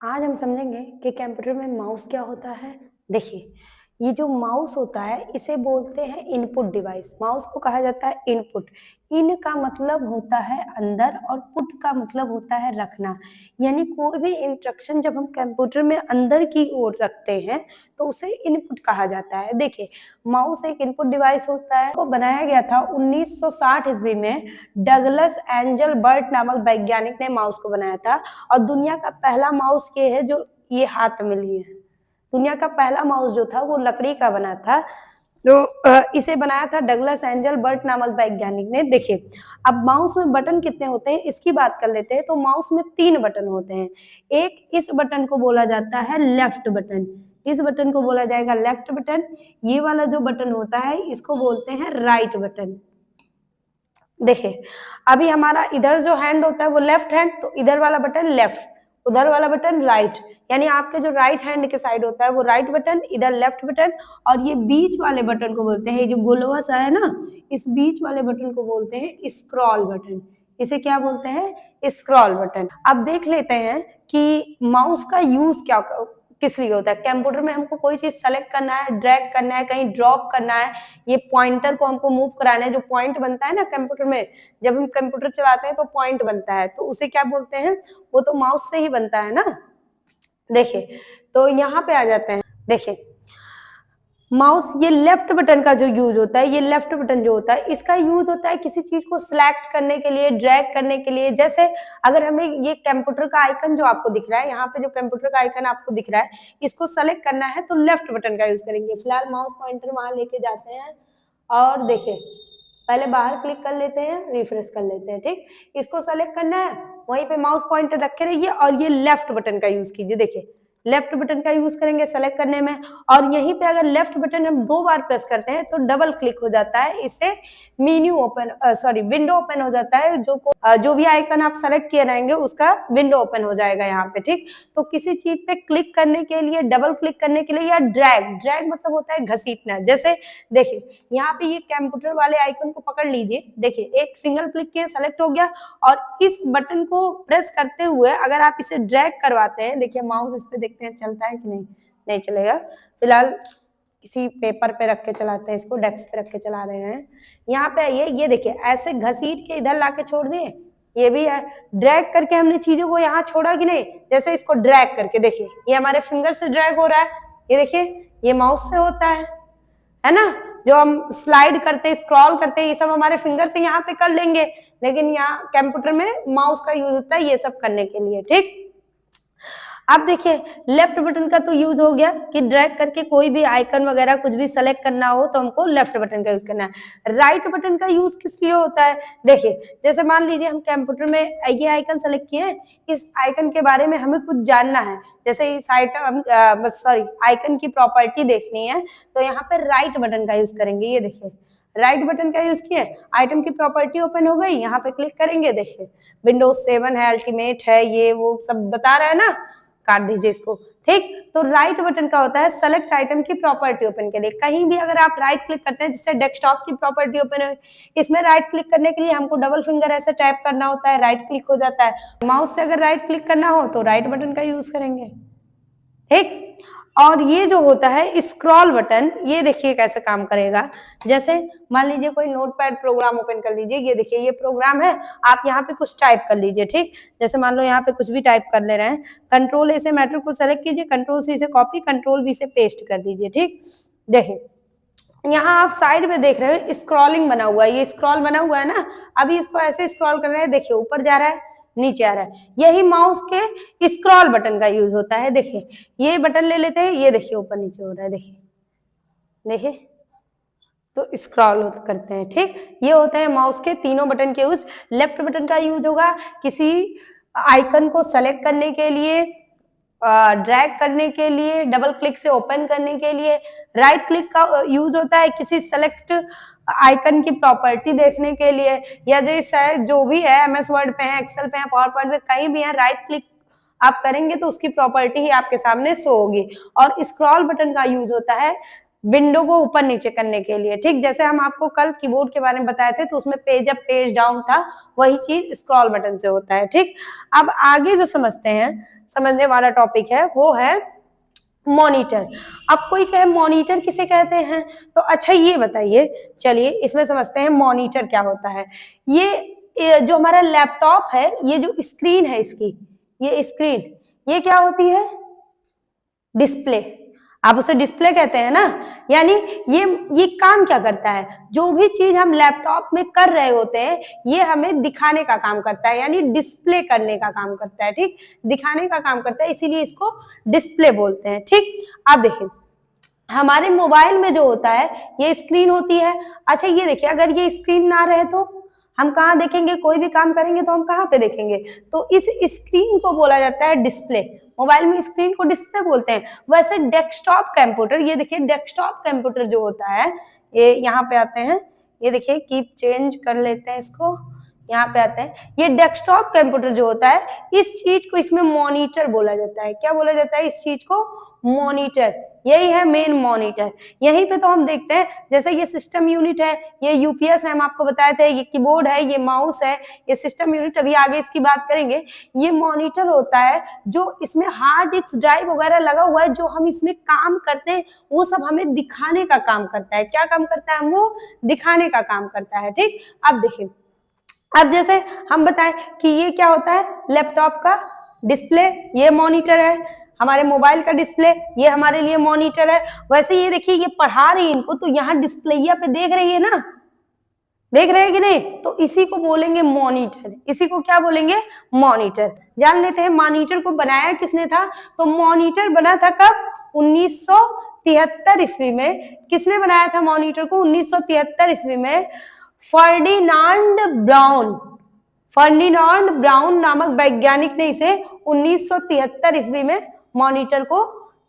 आज हम समझेंगे कि कंप्यूटर में माउस क्या होता है। देखिए, ये जो माउस होता है इसे बोलते हैं इनपुट डिवाइस। माउस को कहा जाता है इनपुट। इन का मतलब होता है अंदर और पुट का मतलब होता है रखना। यानी कोई भी इंस्ट्रक्शन जब हम कंप्यूटर में अंदर की ओर रखते हैं तो उसे इनपुट कहा जाता है। देखिए, माउस एक इनपुट डिवाइस होता है। को बनाया गया था 1960 ईस्वी में। डगलस एंजल बर्ट नामक वैज्ञानिक ने माउस को बनाया था और दुनिया का पहला माउस ये है जो ये हाथ में लिए है। दुनिया का पहला माउस जो था वो लकड़ी का बना था। तो इसे बनाया था डगलस एंजल बर्ट नामक वैज्ञानिक ने। देखिए, अब माउस में बटन कितने होते हैं इसकी बात कर लेते हैं। तो माउस में 3 बटन होते हैं। एक इस बटन को बोला जाता है लेफ्ट बटन। इस बटन को बोला जाएगा लेफ्ट बटन। ये वाला जो बटन होता है इसको बोलते हैं राइट बटन। देखिए, अभी हमारा इधर जो हैंड होता है वो लेफ्ट हैंड, तो इधर वाला बटन लेफ्ट, उधर वाला बटन राइट। यानी आपके जो राइट हैंड के साइड होता है वो राइट बटन, इधर लेफ्ट बटन। और ये बीच वाले बटन को बोलते हैं, ये जो गोलवा सा है ना, इस बीच वाले बटन को बोलते हैं स्क्रॉल बटन। इसे क्या बोलते हैं? Scroll button. अब देख लेते हैं कि माउस का यूज क्या किस लिए होता है। कंप्यूटर में हमको कोई चीज सेलेक्ट करना है, ड्रैग करना है, कहीं ड्रॉप करना है, ये पॉइंटर को हमको मूव कराना है। जो पॉइंट बनता है ना कंप्यूटर में, जब हम कंप्यूटर चलाते हैं तो पॉइंट बनता है, तो उसे क्या बोलते हैं? वो तो माउस से ही बनता है ना। देखिए, तो यहाँ पे आ जाते हैं। देखिए, माउस ये लेफ्ट बटन का जो यूज होता है, ये लेफ्ट बटन जो होता है इसका यूज होता है किसी चीज को सिलेक्ट करने के लिए, ड्रैग करने के लिए। जैसे अगर हमें ये कंप्यूटर का आइकन जो आपको दिख रहा है, यहाँ पे जो कंप्यूटर का आइकन आपको दिख रहा है, इसको सेलेक्ट करना है तो लेफ्ट बटन का यूज करेंगे। फिलहाल माउस पॉइंटर वहां लेके जाते हैं और देखिए, पहले बाहर क्लिक कर लेते हैं, रिफ्रेश कर लेते हैं। ठीक, इसको सेलेक्ट करना है, वहीं पे माउस पॉइंटर रखे रहिए और ये लेफ्ट बटन का यूज कीजिए। देखिए, लेफ्ट बटन का यूज करेंगे सेलेक्ट करने में। और यहीं पे अगर लेफ्ट बटन हम 2 बार प्रेस करते हैं तो डबल क्लिक हो जाता है, इससे मेन्यू ओपन विंडो ओपन हो जाता है। जो भी आइकन आप सेलेक्ट किए रहेंगे उसका विंडो ओपन हो जाएगा यहाँ पे। ठीक, तो किसी चीज पे क्लिक करने के लिए, डबल क्लिक करने के लिए, या ड्रैग मतलब होता है घसीटना। जैसे देखिए, यहाँ पे ये कंप्यूटर वाले आइकन को पकड़ लीजिए। देखिए, एक सिंगल क्लिक किए सेलेक्ट हो गया और इस बटन को प्रेस करते हुए अगर आप इसे ड्रैग करवाते हैं, देखिए माउस इस पे देखते हैं चलता है कि नहीं, नहीं चलेगा। फिलहाल किसी पेपर पे रख के चलाते हैं, इसको डेस्क पे रख के चला रहे हैं। यहाँ पे ये देखिए, ऐसे घसीट के इधर लाके छोड़ दिए, ये भी है। ड्रैग करके हमने चीजों को यहाँ छोड़ा कि नहीं, जैसे इसको ड्रैग करके देखिए, ये हमारे फिंगर से ड्रैग हो रहा है। ये देखिए, ये माउस से होता है ना। जो हम स्लाइड करते हैं, स्क्रॉल करते हैं, ये सब हमारे फिंगर से यहाँ पे कर लेंगे, लेकिन यहाँ कंप्यूटर में माउस का यूज होता है ये सब करने के लिए। ठीक, अब देखिए, लेफ्ट बटन का तो यूज हो गया कि ड्रैग करके कोई भी आइकन वगैरह कुछ भी सेलेक्ट करना हो तो हमको लेफ्ट बटन का यूज करना है। राइट बटन का यूज किस लिए होता है? देखिए, जैसे मान लीजिए हम कंप्यूटर में ये आइकन सेलेक्ट किए हैं, इस आइकन के बारे में हमें कुछ जानना है, जैसे इस आइकन की प्रॉपर्टी देखनी है, तो यहाँ पे राइट बटन का यूज करेंगे। ये देखिए, राइट बटन का यूज किए, आइटम की प्रॉपर्टी ओपन हो गई, यहाँ पे क्लिक करेंगे। देखिए, विंडोज 7 है, अल्टीमेट है, ये वो सब बता रहा है ना, काट दीजिए इसको। ठीक, तो राइट बटन का होता है सेलेक्ट आइटम की प्रॉपर्टी ओपन के लिए। कहीं भी अगर आप राइट क्लिक करते हैं, जिससे डेस्कटॉप की प्रॉपर्टी ओपन है, इसमें राइट क्लिक करने के लिए हमको डबल फिंगर ऐसे टैप करना होता है, राइट क्लिक हो जाता है। माउस से अगर राइट क्लिक करना हो तो राइट बटन का यूज करेंगे। ठीक, और ये जो होता है स्क्रॉल बटन, ये देखिए कैसे काम करेगा। जैसे मान लीजिए कोई नोटपैड प्रोग्राम ओपन कर लीजिए, ये देखिए ये प्रोग्राम है, आप यहाँ पे कुछ टाइप कर लीजिए। ठीक, जैसे मान लो यहाँ पे कुछ भी टाइप कर ले रहे हैं, कंट्रोल ए से मैटर को सेलेक्ट कीजिए, कंट्रोल सी से कॉपी, कंट्रोल वी से पेस्ट कर दीजिए। ठीक, देखिए यहाँ आप साइड में देख रहे हो स्क्रॉलिंग बना हुआ है, ये स्क्रॉल बना हुआ है ना। अभी इसको ऐसे स्क्रॉल कर रहे हैं, देखिए ऊपर जा रहा है, नीचे आ रहा है। यही माउस के स्क्रॉल बटन का यूज होता है। देखिए, ये बटन ले लेते हैं, ये देखिए ऊपर नीचे हो रहा है, देखिए देखिए, तो स्क्रॉल करते हैं। ठीक, ये होता है माउस के तीनों बटन के यूज। लेफ्ट बटन का यूज होगा किसी आइकन को सेलेक्ट करने के लिए, ड्रैग करने के लिए, डबल क्लिक से ओपन करने के लिए। राइट क्लिक का यूज होता है किसी सेलेक्ट आइकन की प्रॉपर्टी देखने के लिए, या जैसे जो भी है एमएस वर्ड पे है, एक्सेल पे है, पावर पॉइंट पे कहीं भी है, राइट क्लिक आप करेंगे तो उसकी प्रॉपर्टी ही आपके सामने शो होगी। और स्क्रॉल बटन का यूज होता है विंडो को ऊपर नीचे करने के लिए, ठीक। जैसे हम आपको कल कीबोर्ड के बारे में बताए थे तो उसमें पेज अप पेज डाउन था, वही चीज स्क्रॉल बटन से होता है, ठीक। अब आगे जो समझते हैं, समझने वाला टॉपिक है वो है मॉनिटर। अब कोई कहे मॉनिटर किसे कहते हैं, तो अच्छा ये बताइए, चलिए इसमें समझते हैं मॉनिटर क्या होता है। ये जो हमारा लैपटॉप है, ये जो स्क्रीन है इसकी, ये स्क्रीन, ये क्या होती है, डिस्प्ले। आप उसे डिस्प्ले कहते हैं ना। यानी ये काम क्या करता है, जो भी चीज हम लैपटॉप में कर रहे होते हैं ये हमें दिखाने का काम करता है, यानी डिस्प्ले करने का काम करता है, ठीक। दिखाने का काम करता है, इसीलिए इसको डिस्प्ले बोलते हैं, ठीक। अब देखिए हमारे मोबाइल में जो होता है ये स्क्रीन होती है। अच्छा ये देखिए, अगर ये स्क्रीन ना रहे तो हम कहाँ देखेंगे, कोई भी काम करेंगे तो हम कहाँ पे देखेंगे, तो इस स्क्रीन को बोला जाता है डिस्प्ले। मोबाइल में स्क्रीन को डिस्प्ले बोलते हैं। वैसे डेस्कटॉप कंप्यूटर, ये देखिए डेस्कटॉप कंप्यूटर जो होता है, ये यहाँ पे आते हैं, ये देखिए कीप चेंज कर लेते हैं इसको, यहाँ पे आते हैं। ये डेस्कटॉप कंप्यूटर जो होता है, इस चीज को इसमें मॉनिटर बोला जाता है। क्या बोला जाता है इस चीज को, मॉनिटर। यही है मेन मॉनिटर। यहीं पे तो हम देखते हैं, जैसे ये सिस्टम यूनिट है, ये यूपीएस है, हम आपको बताए थे, ये कीबोर्ड है, ये माउस है, ये सिस्टम यूनिट, अभी आगे इसकी बात करेंगे। ये मॉनिटर होता है जो इसमें हार्ड डिस्क ड्राइव वगैरह लगा हुआ है, जो हम इसमें काम करते हैं वो सब हमें दिखाने का काम करता है। क्या काम करता है, वो दिखाने का काम करता है, ठीक। अब देखिए, अब जैसे हम बताएं कि ये क्या होता है, लैपटॉप का डिस्प्ले, ये मॉनिटर है। हमारे मोबाइल का डिस्प्ले, ये हमारे लिए मॉनिटर है। वैसे ये देखिए, ये पढ़ा रही है इनको, तो यहाँ डिस्प्लेया पे देख रही है ना, देख रहे हैं कि नहीं, तो इसी को बोलेंगे मॉनिटर। इसी को क्या बोलेंगे, मॉनिटर। जान लेते हैं मॉनिटर को बनाया किसने था, तो मॉनिटर बना था कब, 1973 ईस्वी में। किसने बनाया था मॉनिटर को, 1973 ईस्वी में, फर्डिनांड ब्राउन। फर्डिनांड ब्राउन नामक वैज्ञानिक ने इसे 1973 ईस्वी में मॉनिटर को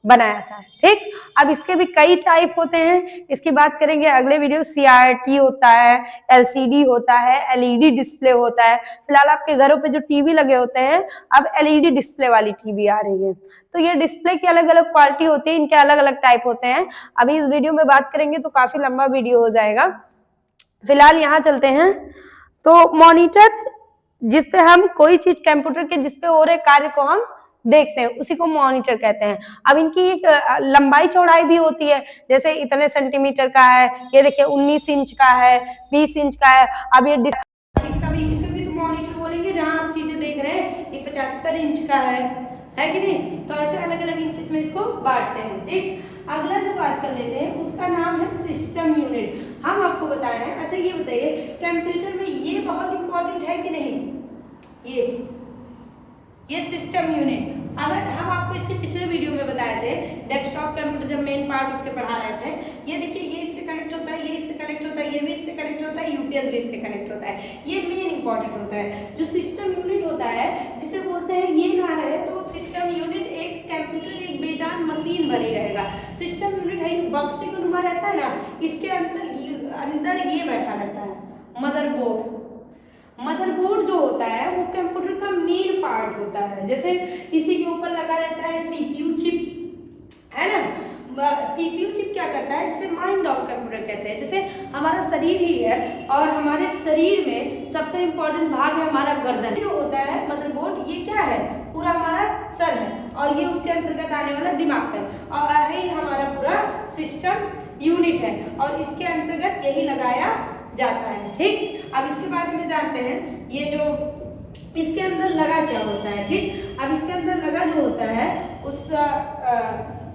बनाया था, ठीक। अब इसके भी कई टाइप होते हैं, इसकी बात करेंगे अगले वीडियो। सीआरटी होता है, एलसीडी होता है, एलईडी डिस्प्ले होता है। फिलहाल आपके घरों पे जो टीवी लगे होते हैं, अब एलईडी डिस्प्ले वाली टीवी आ रही है। तो ये डिस्प्ले की अलग अलग क्वालिटी होती है, इनके अलग अलग टाइप होते हैं। अभी इस वीडियो में बात करेंगे तो काफी लंबा वीडियो हो जाएगा। फिलहाल यहाँ चलते हैं। तो मॉनिटर, जिसपे हम कोई चीज कंप्यूटर के जिसपे हो रहे कार्य को हम देखते हैं, उसी को मॉनिटर कहते हैं। अब इनकी एक लंबाई चौड़ाई भी होती है, जैसे इतने सेंटीमीटर का है, ये देखिए 19 इंच का है, 20 इंच का है। अब ये इसे भी तो मॉनिटर बोलेंगे, जहां आप चीजें देख रहे हैं। ये 75 इंच का है कि नहीं, तो ऐसे अलग अलग इंच में इसको बांटते हैं, ठीक। अगला जो बात कर लेते हैं उसका नाम है सिस्टम यूनिट। हम आपको बताए हैं। अच्छा ये बताइए, कंप्यूटर में ये बहुत इंपॉर्टेंट है कि नहीं, ये सिस्टम यूनिट। अगर हम आपको इसके पिछले वीडियो में बताए थे, डेस्कटॉप कंप्यूटर जब मेन पार्ट उसके पढ़ा रहे थे, ये देखिए ये इससे कनेक्ट होता है, ये इससे कनेक्ट होता है, ये भी इससे कनेक्ट होता है, यूपीएस भी इससे कनेक्ट होता है। ये मेन इंपॉर्टेंट होता है। जो सिस्टम यूनिट होता है, जिसे बोलते हैं, ये ना रहे तो सिस्टम यूनिट एक कंप्यूटर एक बेजान मशीन बनी रहेगा। सिस्टम यूनिट है, बक्से को नुमा रहता है ना, इसके अंदर ये बैठा रहता है मदरबोर्ड। मदरबोर्ड जो होता है वो कंप्यूटर का मेन पार्ट होता है। जैसे इसी के ऊपर लगा रहता है सीपीयू चिप, है ना। सीपीयू चिप क्या करता है, जिसे माइंड ऑफ कंप्यूटर कहते हैं। जैसे हमारा शरीर ही है, और हमारे शरीर में सबसे इम्पोर्टेंट भाग है हमारा गर्दन। जो होता है मदरबोर्ड, ये क्या है, पूरा हमारा सर है, और ये उसके अंतर्गत आने वाला दिमाग है, और यही हमारा पूरा सिस्टम यूनिट है, और इसके अंतर्गत यही लगाया जाता है, ठीक। अब इसके बारे में जानते हैं, ये जो इसके अंदर लगा क्या होता है, ठीक। अब इसके अंदर लगा जो होता है उस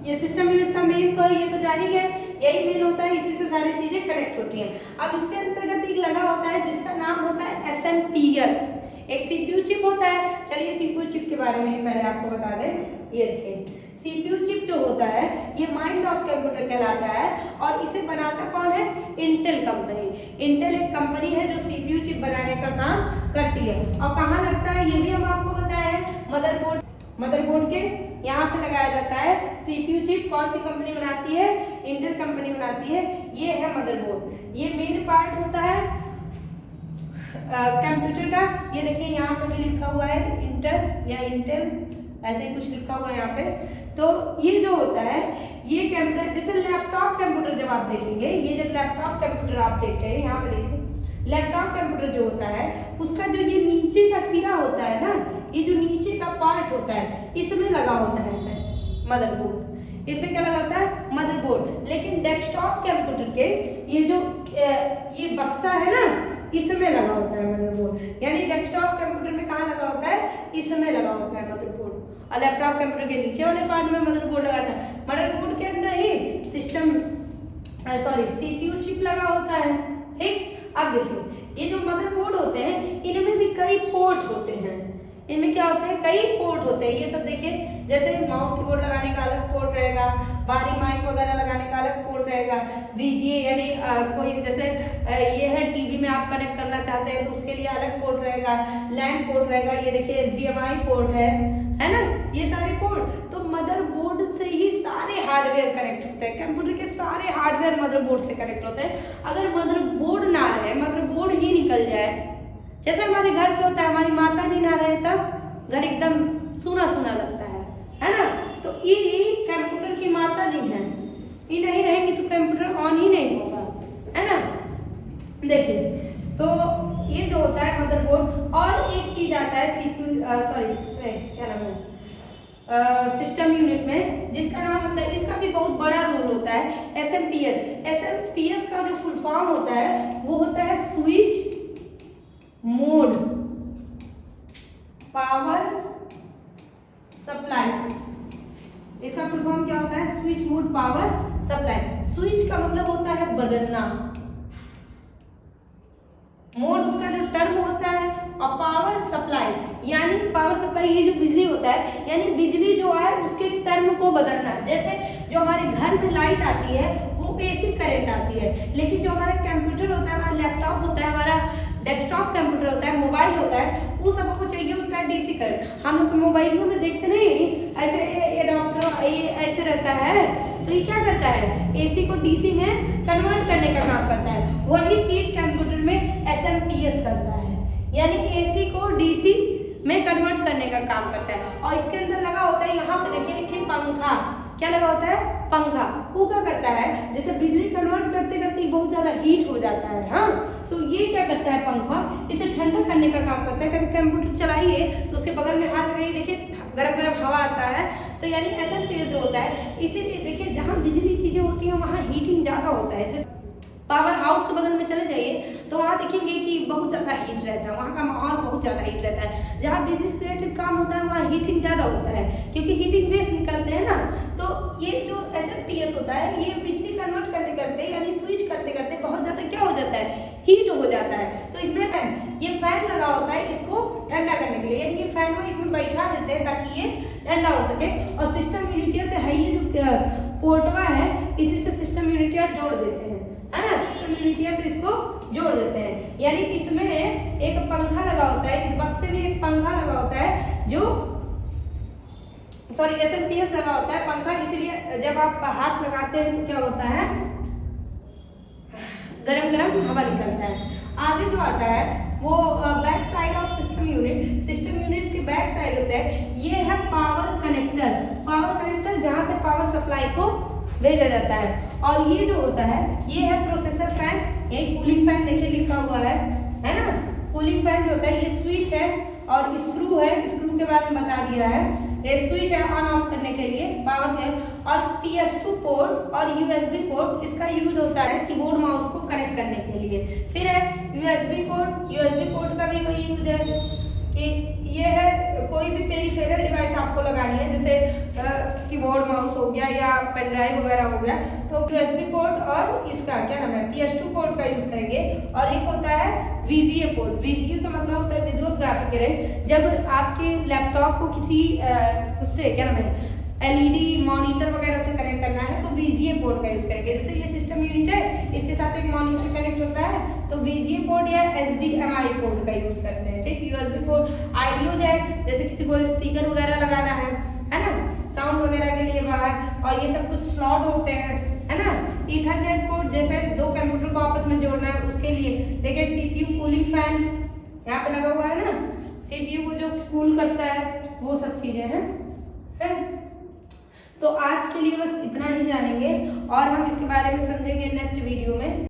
ये सिस्टम यूनिट का मेन तो ये तो जान ही गए, यही मेन होता है, इसी से सारी चीजें कनेक्ट होती हैं। अब इसके अंतर्गत एक लगा होता है जिसका नाम होता है एसएमपीएस, एक सीपीयू चिप होता है। चलिए सीपीयू चिप के बारे में पहले आपको बता दें। ये देखिए सीपीयू चिप जो होता है ये माइंड ऑफ कंप्यूटर कहलाता है, और इसे बनाता कौन है, इंटेल कंपनी। इंटेल एक कंपनी है जो सीपीयू चिप बनाने का काम करती है। और कहाँ लगता है ये भी हम आपको बताया है, मदरबोर्ड के यहाँ पे लगाया जाता है सीपीयू चिप। कौन सी कंपनी बनाती है, इंटेल कंपनी बनाती है। ये है मदरबोर्ड, ये मेन पार्ट होता है कंप्यूटर का। ये देखिए यहाँ पे भी लिखा हुआ है इंटेल या इंटेल ऐसे ही कुछ लिखा हुआ है यहाँ पे। तो ये जो होता है ये कंप्यूटर, जैसे लैपटॉप कंप्यूटर जब आप देखेंगे, ये जब लैपटॉप कंप्यूटर आप देखते हैं, यहाँ पे देखिए लैपटॉप कंप्यूटर जो होता है उसका जो ये नीचे का सिरा होता है ना, ये जो नीचे का पार्ट होता है इसमें लगा होता है मदरबोर्ड। इसमें क्या लगा होता है? मदरबोर्ड। लेकिन डेस्कटॉप कंप्यूटर के ये जो ये बक्सा है ना, इसमें लगा होता है मदरबोर्ड। यानी डेस्कटॉप कंप्यूटर में कहाँ लगा होता है? इसमें लगा होता है मदरबोर्ड, और लैपटॉप कंप्यूटर के नीचे वाले पार्ट में मदरबोर्ड लगा था। मदरबोर्ड के अंदर ही सिस्टम सीपीयू चिप लगा होता है। ठीक, अब देखिए ये जो मदरबोर्ड होते हैं इनमें भी कई पोर्ट होते हैं। इनमें क्या होते हैं? कई पोर्ट होते हैं। ये सब देखिए, जैसे माउस कीबोर्ड लगाने का अलग पोर्ट रहेगा, बाहरी माइक वगैरह लगाने का अलग पोर्ट रहेगा, वीजीए यानी कोई जैसे ये है टीवी में आप कनेक्ट करना चाहते हैं तो उसके लिए अलग पोर्ट रहेगा, लैंड पोर्ट रहेगा, ये देखिए एचडीएमआई पोर्ट है ना, ये सारे पोर्ट। तो मदरबोर्ड से ही सारे हार्डवेयर कनेक्ट होते हैं, कंप्यूटर के सारे हार्डवेयर मदरबोर्ड से कनेक्ट होते हैं। अगर मदरबोर्ड ना रहे, मदरबोर्ड ही निकल जाए, जैसे हमारे घर पे होता है, हमारी माता जी ना रहे तब घर एकदम सूना सूना लगता है ना। तो ये कंप्यूटर की माता जी हैं, ये नहीं रहेंगी तो कंप्यूटर ऑन ही नहीं होगा, है ना। देखिए तो ये जो होता है मदरबोर्ड। और एक चीज आता है क्या नाम है सिस्टम यूनिट में, जिसका नाम होता है, इसका भी बहुत बड़ा रोल होता है, एसएमपीएस। एसएमपीएस का जो फुल फॉर्म होता है वो होता है स्विच मोड पावर सप्लाई। इसका फुल फॉर्म क्या होता है? Switch mode power supply. Switch का मतलब होता है बदलना, मोड उसका जो टर्म होता है, और पावर सप्लाई यानी पावर सप्लाई ये जो बिजली होता है, यानी बिजली जो है उसके टर्म को बदलना। जैसे जो हमारे घर में लाइट आती है वो एसी करंट आती है, लेकिन जो हमारा कंप्यूटर होता है, हमारा लैपटॉप होता है, हमारा डेस्कटॉप कंप्यूटर होता है, मोबाइल होता है, वो सबको चाहिए होता है डीसी करंट। हम लोग मोबाइलों में देखते नहीं ऐसे एडाप्टर ये ऐसे रहता है, तो ये क्या करता है? एसी को डीसी में कन्वर्ट करने का काम करता है। वही चीज कंप्यूटर में एसएमपीएस करता है, यानी एसी को डीसी में कन्वर्ट करने का काम करता है। और इसके अंदर लगा होता है, यहाँ पे देखिए एक पंखा, क्या लगा होता है? पंखा। वो क्या करता है? जैसे बिजली कन्वर्ट करते करते बहुत ज्यादा हीट हो जाता है, हाँ, तो ये क्या करता है? पंखा इसे ठंडा करने का काम करता है। कभी कंप्यूटर चलाइए तो उसके बगल में हाथ लगाइए, देखिए गरम गरम हवा आता है, तो यानी एसएमपीएस जो होता है, इसीलिए देखिए जहाँ बिजली चीजें होती हैं वहाँ हीटिंग ज्यादा होता है। जैसे पावर हाउस के बगल में चले जाइए तो वहाँ देखेंगे कि बहुत ज़्यादा हीट रहता है, वहाँ का माहौल बहुत ज़्यादा हीट रहता है। जहाँ बिजली से रिलेटेड काम होता है वहाँ हीटिंग ज़्यादा होता है, क्योंकि हीटिंग वेव्स निकलते हैं ना। तो ये जो एसएमपीएस होता है, ये बिजली कन्वर्ट करते करते यानी स्विच करते करते बहुत ज़्यादा क्या हो जाता है? हीट हो जाता है। तो इसमें ये फैन लगा होता है इसको ठंडा करने के लिए, यानी ये फैन को इसमें बैठा देते हैं ताकि ये ठंडा हो सके। और सिस्टम यूनिटिया से है ये जो पोर्टवा है, इसी से सिस्टम यूनिटिया जोड़ देते हैं, है ना। सिस्टम यूनिटिया से इसको जोड़ देते हैं, यानी इसमें एक पंखा लगा होता है, इस बक्से में एक पंखा लगा होता है जो एसएमपीएस लगा होता है पंखा। इसलिए जब आप हाथ लगाते हैं तो क्या होता है? गरम गरम हवा निकलता है। आगे जो आता है वो back side of system unit. System unit के बैक साइड होता है, ये है पावर कनेक्टर। पावर कनेक्टर जहाँ से पावर सप्लाई को भेजा जाता है। और ये जो होता है ये है प्रोसेसर फैन, यही कूलिंग फैन देखिए लिखा हुआ है ना। कूलिंग फैन जो होता है ये स्विच है और स्क्रू है, स्क्रू के बारे में बता दिया है। ये स्विच है ऑन ऑफ करने के लिए, पावर है। और PS2 पोर्ट और USB पोर्ट, इसका यूज होता है कीबोर्ड माउस को कनेक्ट करने के लिए। फिर है USB पोर्ट। USB पोर्ट का भी वही यूज है कि ये है कोई भी पेरिफेरल डिवाइस आपको लगानी है, जैसे कीबोर्ड माउस हो गया या पेन ड्राइव वगैरह हो गया, तो USB पोर्ट और इसका क्या नाम है PS2 पोर्ट का यूज करेंगे। और एक होता है VGA पोर्ट। VGA का मतलब होता है विजुअल ग्राफिक अरे। जब आपके लैपटॉप को किसी उससे क्या नाम है LED मॉनिटर वगैरह से कनेक्ट करना है तो VGA पोर्ट का यूज करेंगे। जैसे ये सिस्टम यूनिट है, इसके साथ एक मॉनिटर कनेक्ट होता है तो VGA पोर्ट या HDMI पोर्ट का यूज करते हैं। ठीक, USB पोर्ट आइडियो जैक, जैसे किसी को स्पीकर वगैरह लगाना है ना, साउंड वगैरह के लिए बाहर, और ये सब कुछ स्लॉट होते हैं, है ना। ईथरनेट पोर्ट, जैसे दो कंप्यूटर को आपस में जोड़ना है उसके लिए। देखिए CPU कूलिंग फैन यहाँ पे लगा हुआ है ना, CPU को जो कूल करता है वो सब चीजें हैं। है। तो आज के लिए बस इतना ही जानेंगे और हम इसके बारे में समझेंगे नेक्स्ट वीडियो में।